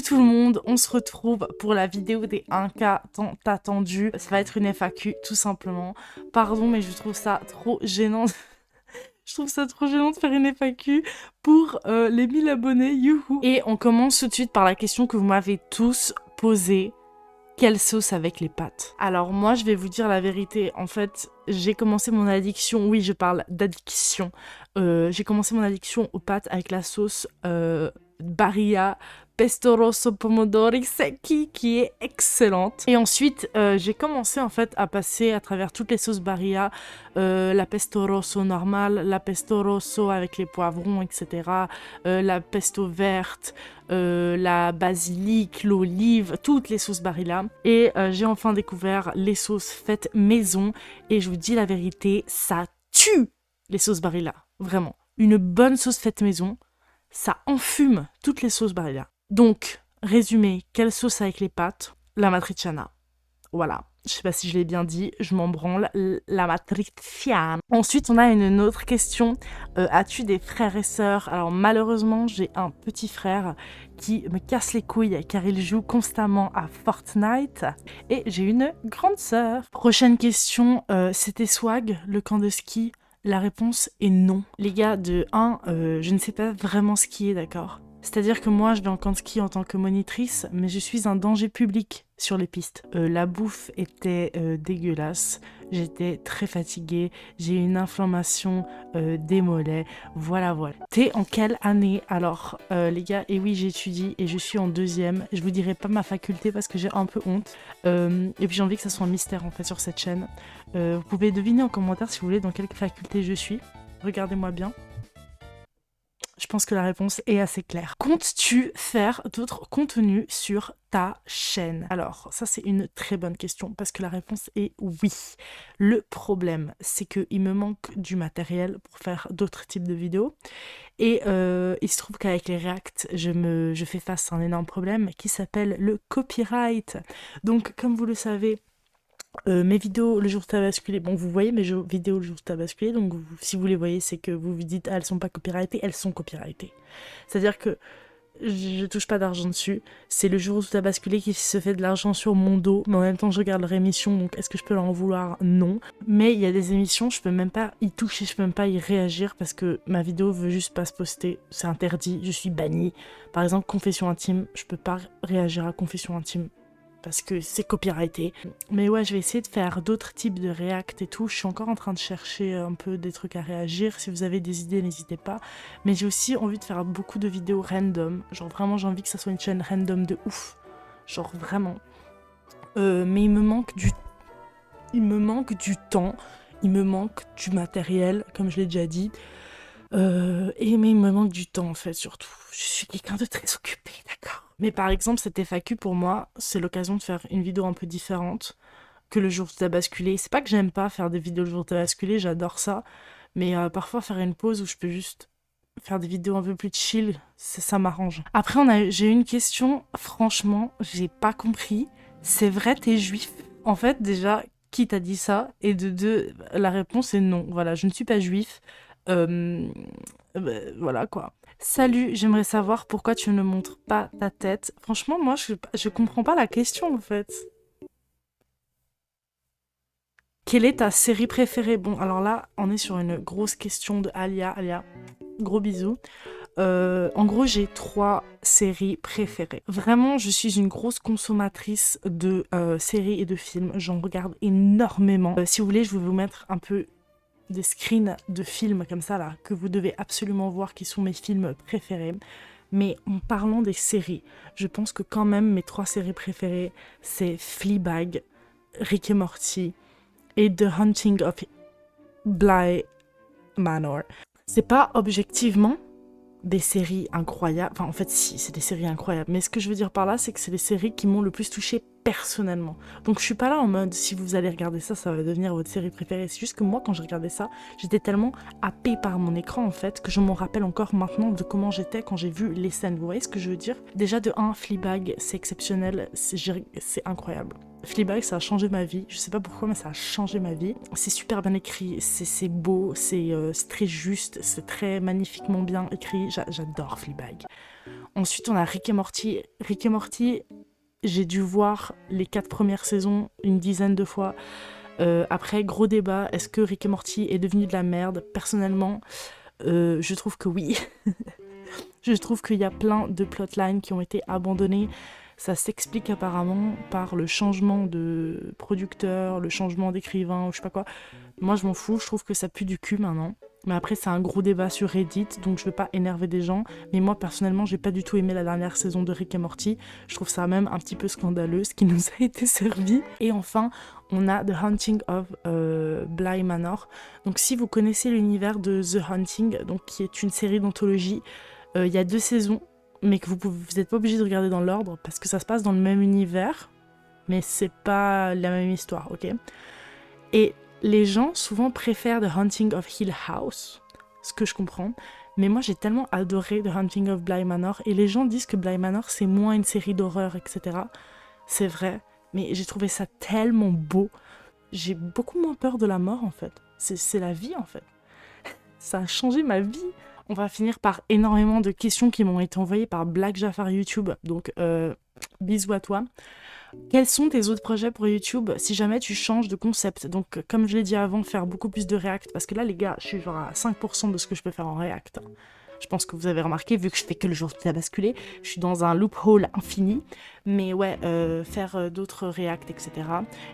tout le monde, on se retrouve pour la vidéo des 1K tant attendue. Ça va être une FAQ tout simplement. Pardon mais je trouve ça trop gênant. Je trouve ça trop gênant de faire une FAQ pour les 1000 abonnés, youhou. Et on commence tout de suite par la question que vous m'avez tous posée. Quelle sauce avec les pâtes? Alors moi je vais vous dire la vérité, en fait j'ai commencé mon addiction, oui je parle d'addiction, j'ai commencé mon addiction aux pâtes avec la sauce Barilla Pesto Rosso Pomodori Secchi qui est excellente. Et ensuite j'ai commencé en fait à passer à travers toutes les sauces Barilla, la Pesto Rosso normale, la Pesto Rosso avec les poivrons etc, la Pesto verte, la basilic, l'olive, toutes les sauces Barilla. Et j'ai enfin découvert les sauces faites maison et je vous dis la vérité, ça tue les sauces Barilla, vraiment. Une bonne sauce faite maison, ça enfume toutes les sauces Barilla. Donc, résumé, quelle sauce avec les pâtes? La matriciana. Voilà. Je sais pas si je l'ai bien dit, je m'en branle, la matriciana. Ensuite, on a une autre question. As-tu des frères et sœurs? Alors malheureusement, j'ai un petit frère qui me casse les couilles car il joue constamment à Fortnite. Et j'ai une grande sœur. Prochaine question, c'était swag, le camp de ski? La réponse est non. Les gars, de 1, je ne sais pas vraiment skier, d'accord? C'est-à-dire que moi, je vais en camp de ski en tant que monitrice, mais je suis un danger public sur les pistes. La bouffe était dégueulasse, j'étais très fatiguée, j'ai eu une inflammation des mollets, voilà. T'es en quelle année? Alors, les gars, et oui, j'étudie et je suis en 2e. Je vous dirai pas ma faculté parce que j'ai un peu honte. Et puis j'ai envie que ça soit un mystère en fait sur cette chaîne. Vous pouvez deviner en commentaire si vous voulez dans quelle faculté je suis. Regardez-moi bien. Je pense que la réponse est assez claire. Comptes-tu faire d'autres contenus sur ta chaîne? Alors, ça c'est une très bonne question parce que la réponse est oui. Le problème, c'est qu'il me manque du matériel pour faire d'autres types de vidéos. Et il se trouve qu'avec les React, je fais face à un énorme problème qui s'appelle le copyright. Donc, comme vous le savez, mes vidéos le jour où t'as basculé, bon vous voyez mes vidéos le jour où t'as basculé, donc si vous les voyez c'est que vous vous dites ah, elles sont pas copyrightées, elles sont copyrightées. C'est-à-dire que je touche pas d'argent dessus, c'est le jour où t'as basculé qui se fait de l'argent sur mon dos, mais en même temps je regarde leur émission, donc est-ce que je peux leur en vouloir? Non. Mais il y a des émissions, je peux même pas y toucher, je peux même pas y réagir parce que ma vidéo veut juste pas se poster, c'est interdit, je suis bannie. Par exemple Confession intime, je peux pas réagir à Confession intime parce que c'est copyrighté. Mais ouais, je vais essayer de faire d'autres types de react et tout. Je suis encore en train de chercher un peu des trucs à réagir. Si vous avez des idées, n'hésitez pas. Mais j'ai aussi envie de faire beaucoup de vidéos random. Genre vraiment, j'ai envie que ça soit une chaîne random de ouf. Genre vraiment. Mais il me manque du temps. Il me manque du matériel, comme je l'ai déjà dit. Mais il me manque du temps en fait, surtout. Je suis quelqu'un de très occupé, d'accord? Mais par exemple, cette FAQ pour moi, c'est l'occasion de faire une vidéo un peu différente que le jour où t'as basculé. C'est pas que j'aime pas faire des vidéos le jour où t'as basculé, j'adore ça. Mais parfois faire une pause où je peux juste faire des vidéos un peu plus chill, ça m'arrange. Après, j'ai eu une question, franchement, j'ai pas compris. C'est vrai, t'es juif? En fait, déjà, qui t'a dit ça? Et de deux, la réponse est non. Voilà, je ne suis pas juif. Voilà quoi. Salut, j'aimerais savoir pourquoi tu ne montres pas ta tête. Franchement, moi, je comprends pas la question en fait. Quelle est ta série préférée? Bon, alors là, on est sur une grosse question de Alia. Alia, gros bisous. En gros, j'ai 3 séries préférées. Vraiment, je suis une grosse consommatrice de séries et de films. J'en regarde énormément. Si vous voulez, je vais vous mettre un peu des screens de films comme ça là que vous devez absolument voir qui sont mes films préférés. Mais en parlant des séries, je pense que quand même mes 3 séries préférées c'est Fleabag, Rick et Morty et The Haunting of Bly Manor. C'est pas objectivement des séries incroyables, enfin en fait si, c'est des séries incroyables, mais ce que je veux dire par là c'est que c'est les séries qui m'ont le plus touchée personnellement. Donc je suis pas là en mode si vous allez regarder ça, ça va devenir votre série préférée. C'est juste que moi quand je regardais ça, j'étais tellement happée par mon écran en fait que je m'en rappelle encore maintenant de comment j'étais quand j'ai vu les scènes. Vous voyez ce que je veux dire? Déjà de 1, Fleabag, c'est exceptionnel, c'est incroyable. Fleabag, ça a changé ma vie. Je sais pas pourquoi, mais ça a changé ma vie. C'est super bien écrit, c'est beau, c'est très juste, c'est très magnifiquement bien écrit. J'adore Fleabag. Ensuite, on a Rick et Morty. Rick et Morty, j'ai dû voir les 4 premières saisons une dizaine de fois. Après, gros débat, est-ce que Rick et Morty est devenu de la merde? Personnellement, je trouve que oui. Je trouve qu'il y a plein de plotlines qui ont été abandonnées. Ça s'explique apparemment par le changement de producteur, le changement d'écrivain, ou je sais pas quoi. Moi, je m'en fous, je trouve que ça pue du cul maintenant. Mais après, c'est un gros débat sur Reddit, donc je veux pas énerver des gens. Mais moi, personnellement, j'ai pas du tout aimé la dernière saison de Rick et Morty. Je trouve ça même un petit peu scandaleux, ce qui nous a été servi. Et enfin, on a The Haunting of Bly Manor. Donc si vous connaissez l'univers de The Haunting, donc qui est une série d'anthologie, il y a 2 saisons, mais que vous n'êtes pas obligé de regarder dans l'ordre, parce que ça se passe dans le même univers, mais c'est pas la même histoire, ok? Et les gens souvent préfèrent The Haunting of Hill House, ce que je comprends, mais moi j'ai tellement adoré The Haunting of Bly Manor, et les gens disent que Bly Manor c'est moins une série d'horreur, etc. C'est vrai, mais j'ai trouvé ça tellement beau. J'ai beaucoup moins peur de la mort en fait. C'est la vie en fait. Ça a changé ma vie. On va finir par énormément de questions qui m'ont été envoyées par Black Jafar YouTube, donc bisous à toi. Quels sont tes autres projets pour YouTube si jamais tu changes de concept? Donc comme je l'ai dit avant, faire beaucoup plus de React, parce que là les gars, je suis genre à 5% de ce que je peux faire en React. Je pense que vous avez remarqué, vu que je fais que le jour tout à basculer, je suis dans un loophole infini. Mais ouais, faire d'autres React, etc.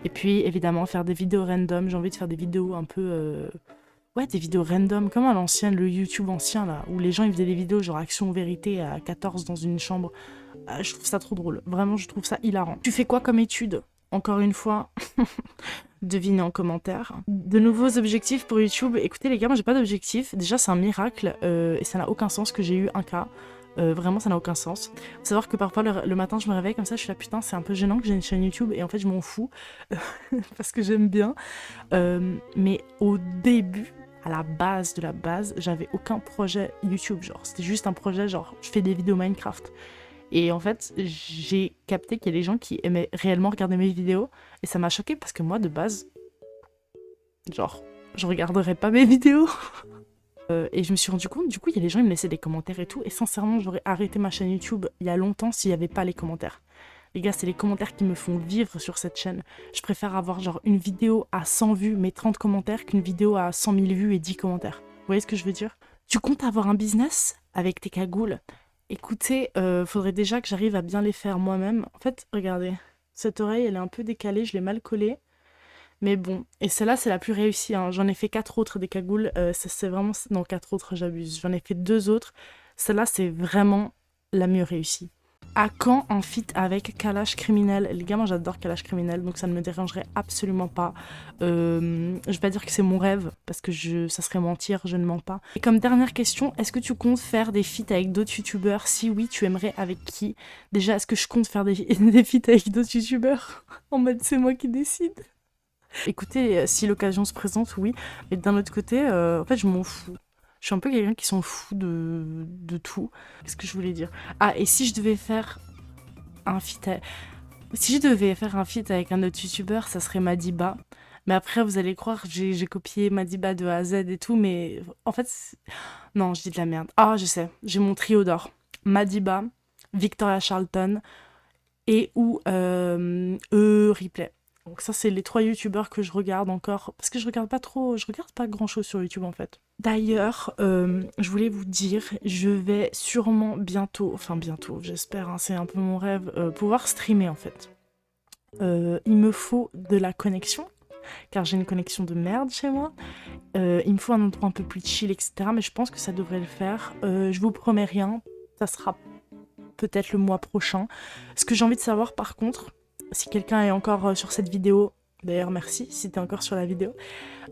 Et puis évidemment faire des vidéos random, j'ai envie de faire des vidéos un peu... Ouais, des vidéos random, comme à l'ancien, le YouTube ancien, là, où les gens ils faisaient des vidéos genre action ou vérité à 14 dans une chambre. Je trouve ça trop drôle. Vraiment, je trouve ça hilarant. Tu fais quoi comme étude? Encore une fois, devinez en commentaire. De nouveaux objectifs pour YouTube. Écoutez les gars, moi j'ai pas d'objectif. Déjà, c'est un miracle et ça n'a aucun sens que j'ai eu un cas. Vraiment, ça n'a aucun sens. Faut savoir que parfois, le matin, je me réveille comme ça, je suis là, putain, c'est un peu gênant que j'ai une chaîne YouTube, et en fait, je m'en fous, parce que j'aime bien. Mais au début, à la base de la base, j'avais aucun projet YouTube, genre, c'était juste un projet, genre, je fais des vidéos Minecraft. Et en fait, j'ai capté qu'il y a des gens qui aimaient réellement regarder mes vidéos, et ça m'a choquée, parce que moi, de base, genre, je regarderais pas mes vidéos. Et je me suis rendu compte, du coup, il y a des gens qui me laissaient des commentaires et tout. Et sincèrement, j'aurais arrêté ma chaîne YouTube il y a longtemps s'il n'y avait pas les commentaires. Les gars, c'est les commentaires qui me font vivre sur cette chaîne. Je préfère avoir genre une vidéo à 100 vues mais 30 commentaires qu'une vidéo à 100 000 vues et 10 commentaires. Vous voyez ce que je veux dire? Tu comptes avoir un business avec tes cagoules? Écoutez, faudrait déjà que j'arrive à bien les faire moi-même. En fait, regardez, cette oreille, elle est un peu décalée, je l'ai mal collée. Mais bon, et celle-là, c'est la plus réussie, hein. J'en ai fait 4 autres des cagoules. C'est vraiment... Non, 4 autres, j'abuse. J'en ai fait 2 autres. Celle-là, c'est vraiment la mieux réussie. À quand un feat avec Kalash Criminel? Les gars, moi j'adore Kalash Criminel, donc ça ne me dérangerait absolument pas. Je vais pas dire que c'est mon rêve, parce que ça serait mentir, je ne mens pas. Et comme dernière question, est-ce que tu comptes faire des feats avec d'autres youtubeurs? Si oui, tu aimerais avec qui? Déjà, est-ce que je compte faire des feats avec d'autres youtubeurs? En mode, c'est moi qui décide. Écoutez, si l'occasion se présente, oui. Mais d'un autre côté, en fait, je m'en fous. Je suis un peu quelqu'un qui s'en fout de tout. Qu'est-ce que je voulais dire? Ah, et si je devais faire un feat... Si je devais faire un feat avec un autre youtubeur, ça serait Madiba. Mais après, vous allez croire, j'ai copié Madiba de A à Z et tout, mais en fait... Non, je dis de la merde. Ah, je sais, j'ai mon trio d'or. Madiba, Victoria Charlton et ou Replay. Donc ça, c'est les 3 youtubeurs que je regarde encore. Parce que je regarde pas grand chose sur YouTube en fait. D'ailleurs, je voulais vous dire, je vais sûrement bientôt, j'espère, hein, c'est un peu mon rêve, pouvoir streamer en fait. Il me faut de la connexion, car j'ai une connexion de merde chez moi. Il me faut un endroit un peu plus chill, etc. Mais je pense que ça devrait le faire. Je vous promets rien, ça sera peut-être le mois prochain. Ce que j'ai envie de savoir par contre, si quelqu'un est encore sur cette vidéo, d'ailleurs merci si t'es encore sur la vidéo,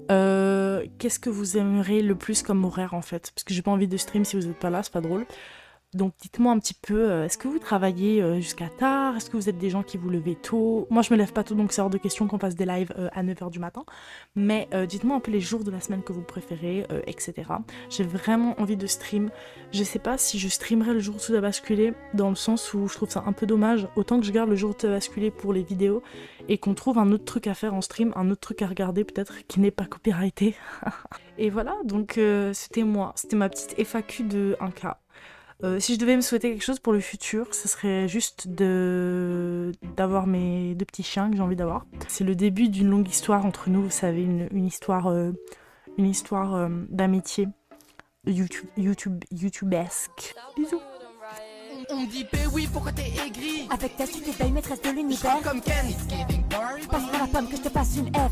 qu'est-ce que vous aimeriez le plus comme horaire en fait? Parce que j'ai pas envie de stream si vous n'êtes pas là, c'est pas drôle. Donc dites-moi un petit peu, est-ce que vous travaillez jusqu'à tard? Est-ce que vous êtes des gens qui vous levez tôt? Moi je me lève pas tôt, donc c'est hors de question qu'on fasse des lives à 9h du matin. Mais dites-moi un peu les jours de la semaine que vous préférez, etc. J'ai vraiment envie de stream. Je sais pas si je streamerai le jour où tout a basculé, dans le sens où je trouve ça un peu dommage. Autant que je garde le jour où tout a basculé pour les vidéos, et qu'on trouve un autre truc à faire en stream, un autre truc à regarder peut-être, qui n'est pas copyrighté. Et voilà, donc c'était moi. C'était ma petite FAQ de 1K. Si je devais me souhaiter quelque chose pour le futur, ce serait juste d'avoir mes 2 petits chiens que j'ai envie d'avoir. C'est le début d'une longue histoire entre nous, vous savez, une histoire, d'amitié YouTubesque. Bisous. On me dit, ben oui, pourquoi t'es aigri? Avec ta suite, belle maîtresse de l'univers. Comme Ken. Passe-moi la pomme que je te passe une F.